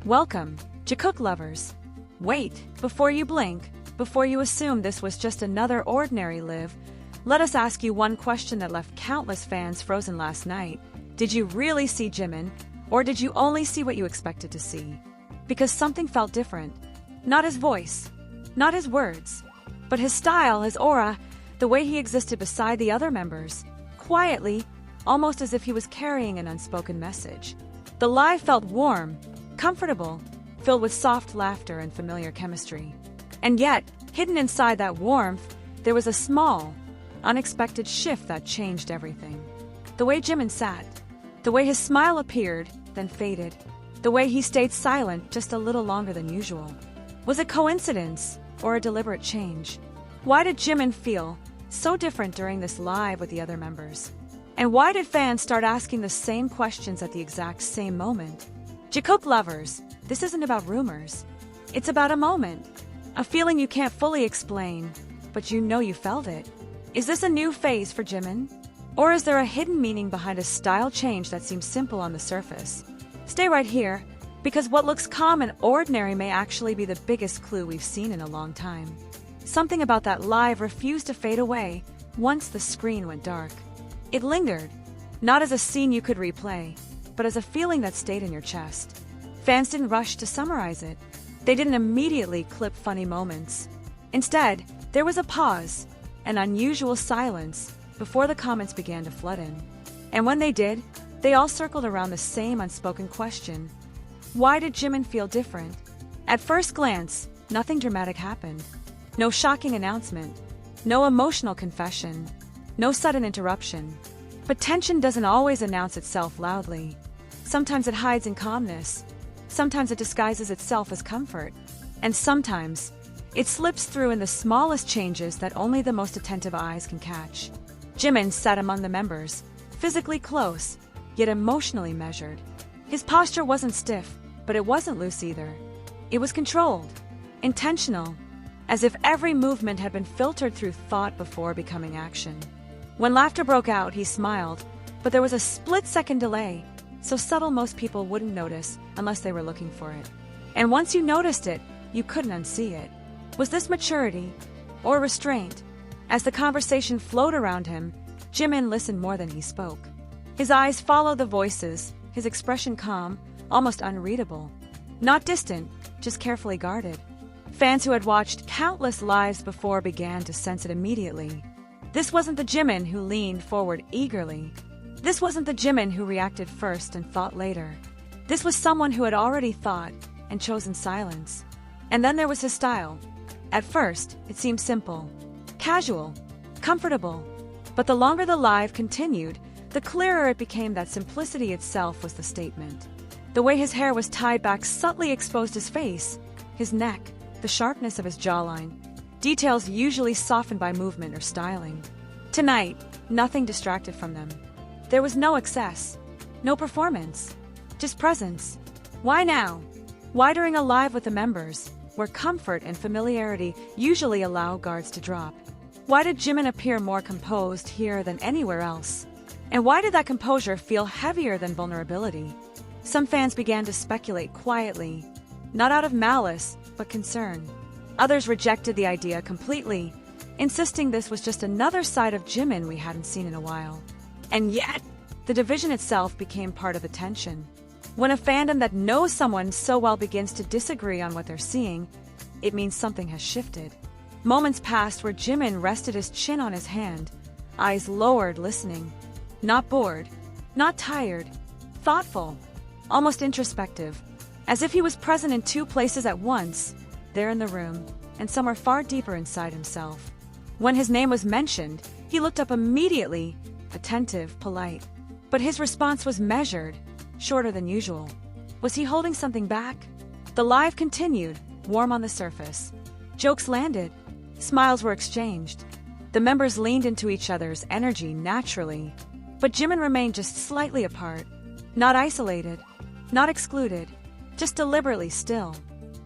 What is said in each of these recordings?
Welcome, Jikook lovers. Wait, before you blink, before you assume this was just another ordinary live, let us ask you one question that left countless fans frozen last night. Did you really see Jimin, or did you only see what you expected to see? Because something felt different. Not his voice, not his words, but his style, his aura, the way he existed beside the other members. Quietly, almost as if he was carrying an unspoken message. The live felt warm, comfortable, filled with soft laughter and familiar chemistry. And yet, hidden inside that warmth, there was a small, unexpected shift that changed everything. The way Jimin sat, the way his smile appeared, then faded, the way he stayed silent just a little longer than usual. Was it coincidence or a deliberate change? Why did Jimin feel so different during this live with the other members? And why did fans start asking the same questions at the exact same moment? Jikook lovers, this isn't about rumors. It's about a moment. A feeling you can't fully explain, but you know you felt it. Is this a new phase for Jimin? Or is there a hidden meaning behind a style change that seems simple on the surface? Stay right here, because what looks calm and ordinary may actually be the biggest clue we've seen in a long time. Something about that live refused to fade away once the screen went dark. It lingered, not as a scene you could replay, but as a feeling that stayed in your chest. Fans didn't rush to summarize it. They didn't immediately clip funny moments. Instead, there was a pause, an unusual silence, before the comments began to flood in. And when they did, they all circled around the same unspoken question. Why did Jimin feel different? At first glance, nothing dramatic happened. No shocking announcement. No emotional confession. No sudden interruption. But tension doesn't always announce itself loudly. Sometimes it hides in calmness. Sometimes it disguises itself as comfort. And sometimes, it slips through in the smallest changes that only the most attentive eyes can catch. Jimin sat among the members, physically close, yet emotionally measured. His posture wasn't stiff, but it wasn't loose either. It was controlled, intentional, as if every movement had been filtered through thought before becoming action. When laughter broke out, he smiled, but there was a split-second delay, so subtle most people wouldn't notice unless they were looking for it. And once you noticed it, you couldn't unsee it. Was this maturity or restraint? As the conversation flowed around him, Jimin listened more than he spoke. His eyes followed the voices, his expression calm, almost unreadable. Not distant, just carefully guarded. Fans who had watched countless lives before began to sense it immediately. This wasn't the Jimin who leaned forward eagerly. This wasn't the Jimin who reacted first and thought later. This was someone who had already thought and chosen silence. And then there was his style. At first, it seemed simple, casual, comfortable. But the longer the live continued, the clearer it became that simplicity itself was the statement. The way his hair was tied back subtly exposed his face, his neck, the sharpness of his jawline, details usually softened by movement or styling. Tonight, nothing distracted from them. There was no excess, no performance, just presence. Why now? Why during a live with the members, where comfort and familiarity usually allow guards to drop? Why did Jimin appear more composed here than anywhere else? And why did that composure feel heavier than vulnerability? Some fans began to speculate quietly, not out of malice, but concern. Others rejected the idea completely, insisting this was just another side of Jimin we hadn't seen in a while. And yet, the division itself became part of the tension. When a fandom that knows someone so well begins to disagree on what they're seeing, it means something has shifted. Moments passed where Jimin rested his chin on his hand, eyes lowered, listening. Not bored, not tired, thoughtful, almost introspective, as if he was present in two places at once, there in the room, and somewhere far deeper inside himself. When his name was mentioned, he looked up immediately, attentive, polite. But his response was measured, shorter than usual. Was he holding something back? The live continued, warm on the surface. Jokes landed. Smiles were exchanged. The members leaned into each other's energy naturally. But Jimin remained just slightly apart. Not isolated, not excluded, just deliberately still.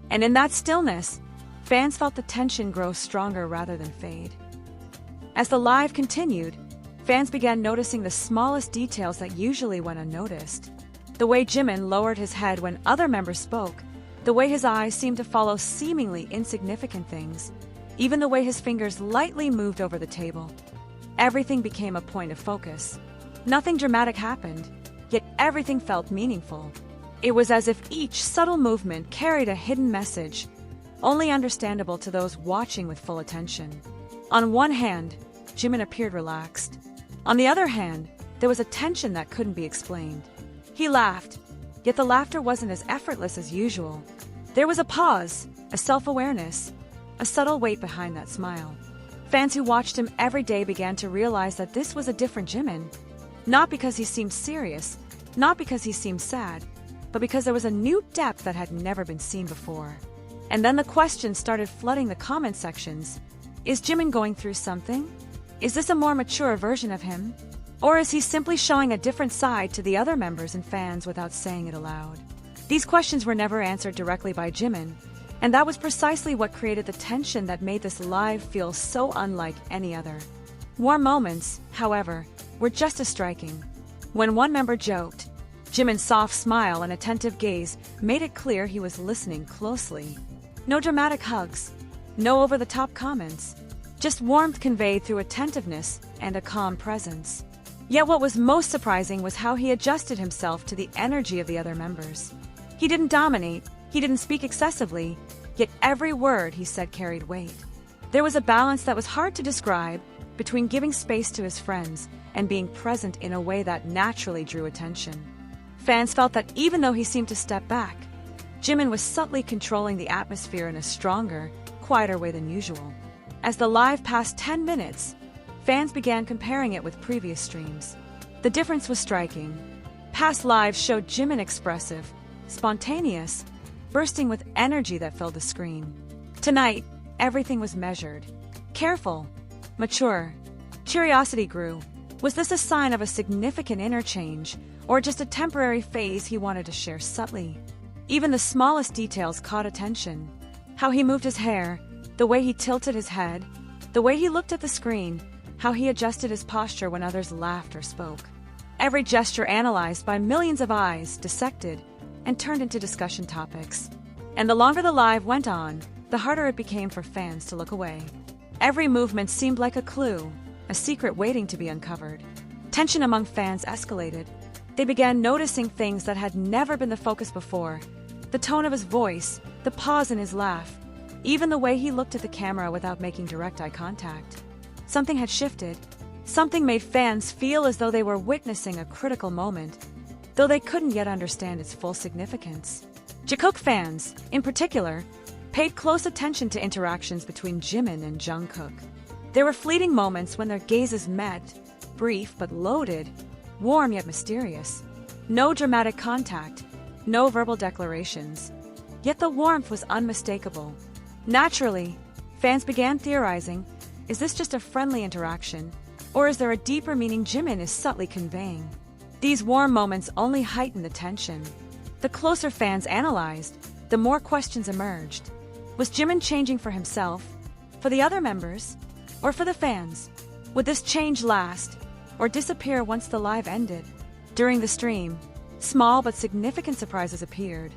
And in that stillness, fans felt the tension grow stronger rather than fade. As the live continued, fans began noticing the smallest details that usually went unnoticed. The way Jimin lowered his head when other members spoke, The way his eyes seemed to follow seemingly insignificant things, even the way his fingers lightly moved over the table. Everything became a point of focus. Nothing dramatic happened, yet everything felt meaningful. It was as if each subtle movement carried a hidden message, only understandable to those watching with full attention. On one hand, Jimin appeared relaxed. On the other hand, there was a tension that couldn't be explained. He laughed, yet the laughter wasn't as effortless as usual. There was a pause, a self-awareness, a subtle weight behind that smile. Fans who watched him every day began to realize that this was a different Jimin. Not because he seemed serious, not because he seemed sad, but because there was a new depth that had never been seen before. And then the questions started flooding the comment sections. Is Jimin going through something? Is this a more mature version of him? Or is he simply showing a different side to the other members and fans without saying it aloud? These questions were never answered directly by Jimin, and that was precisely what created the tension that made this live feel so unlike any other. Warm moments, however, were just as striking. When one member joked, Jimin's soft smile and attentive gaze made it clear he was listening closely. No dramatic hugs, no over-the-top comments, just warmth conveyed through attentiveness and a calm presence. Yet what was most surprising was how he adjusted himself to the energy of the other members. He didn't dominate, he didn't speak excessively, yet every word he said carried weight. There was a balance that was hard to describe between giving space to his friends and being present in a way that naturally drew attention. Fans felt that even though he seemed to step back, Jimin was subtly controlling the atmosphere in a stronger, quieter way than usual. As the live passed 10 minutes, fans began comparing it with previous streams. The difference was striking. Past lives showed Jimin expressive, spontaneous, bursting with energy that filled the screen. Tonight, everything was measured, careful, mature. Curiosity grew. Was this a sign of a significant interchange, or just a temporary phase he wanted to share subtly? Even the smallest details caught attention. How he moved his hair, the way he tilted his head, the way he looked at the screen, how he adjusted his posture when others laughed or spoke. Every gesture analyzed by millions of eyes, dissected, and turned into discussion topics. And the longer the live went on, the harder it became for fans to look away. Every movement seemed like a clue, a secret waiting to be uncovered. Tension among fans escalated. They began noticing things that had never been the focus before. The tone of his voice, the pause in his laugh, even the way he looked at the camera without making direct eye contact. Something had shifted. Something made fans feel as though they were witnessing a critical moment, though they couldn't yet understand its full significance. Jikook fans, in particular, paid close attention to interactions between Jimin and Jungkook. There were fleeting moments when their gazes met, brief but loaded, warm yet mysterious. No dramatic contact, no verbal declarations. Yet the warmth was unmistakable. Naturally, fans began theorizing, is this just a friendly interaction, or is there a deeper meaning Jimin is subtly conveying? These warm moments only heightened the tension. The closer fans analyzed, the more questions emerged. Was Jimin changing for himself, for the other members, or for the fans? Would this change last, or disappear once the live ended? During the stream, small but significant surprises appeared.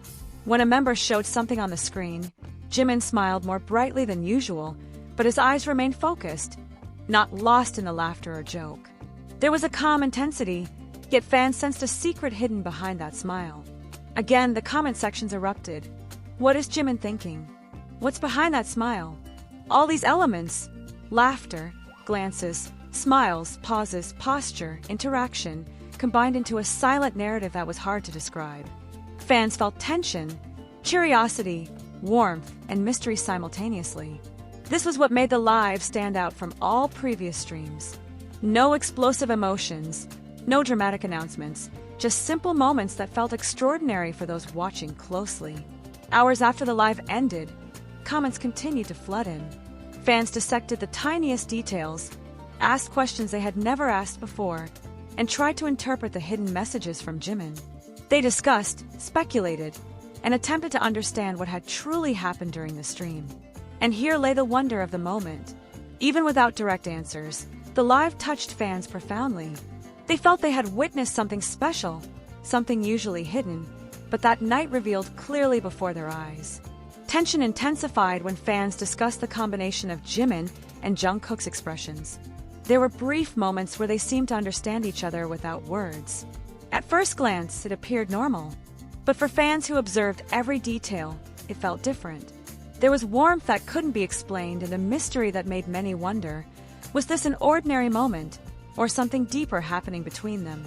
When a member showed something on the screen, Jimin smiled more brightly than usual, but his eyes remained focused, not lost in the laughter or joke. There was a calm intensity, yet fans sensed a secret hidden behind that smile. Again, the comment sections erupted. What is Jimin thinking? What's behind that smile? All these elements, laughter, glances, smiles, pauses, posture, interaction, combined into a silent narrative that was hard to describe. Fans felt tension, curiosity, warmth, and mystery simultaneously. This was what made the live stand out from all previous streams. No explosive emotions, no dramatic announcements, just simple moments that felt extraordinary for those watching closely. Hours after the live ended, comments continued to flood in. Fans dissected the tiniest details, asked questions they had never asked before, and tried to interpret the hidden messages from Jimin. They discussed, speculated, and attempted to understand what had truly happened during the stream. And here lay the wonder of the moment. Even without direct answers, the live touched fans profoundly. They felt they had witnessed something special, something usually hidden, but that night revealed clearly before their eyes. Tension intensified when fans discussed the combination of Jimin and Jungkook's expressions. There were brief moments where they seemed to understand each other without words. At first glance, it appeared normal. But for fans who observed every detail, it felt different. There was warmth that couldn't be explained and a mystery that made many wonder, was this an ordinary moment or something deeper happening between them?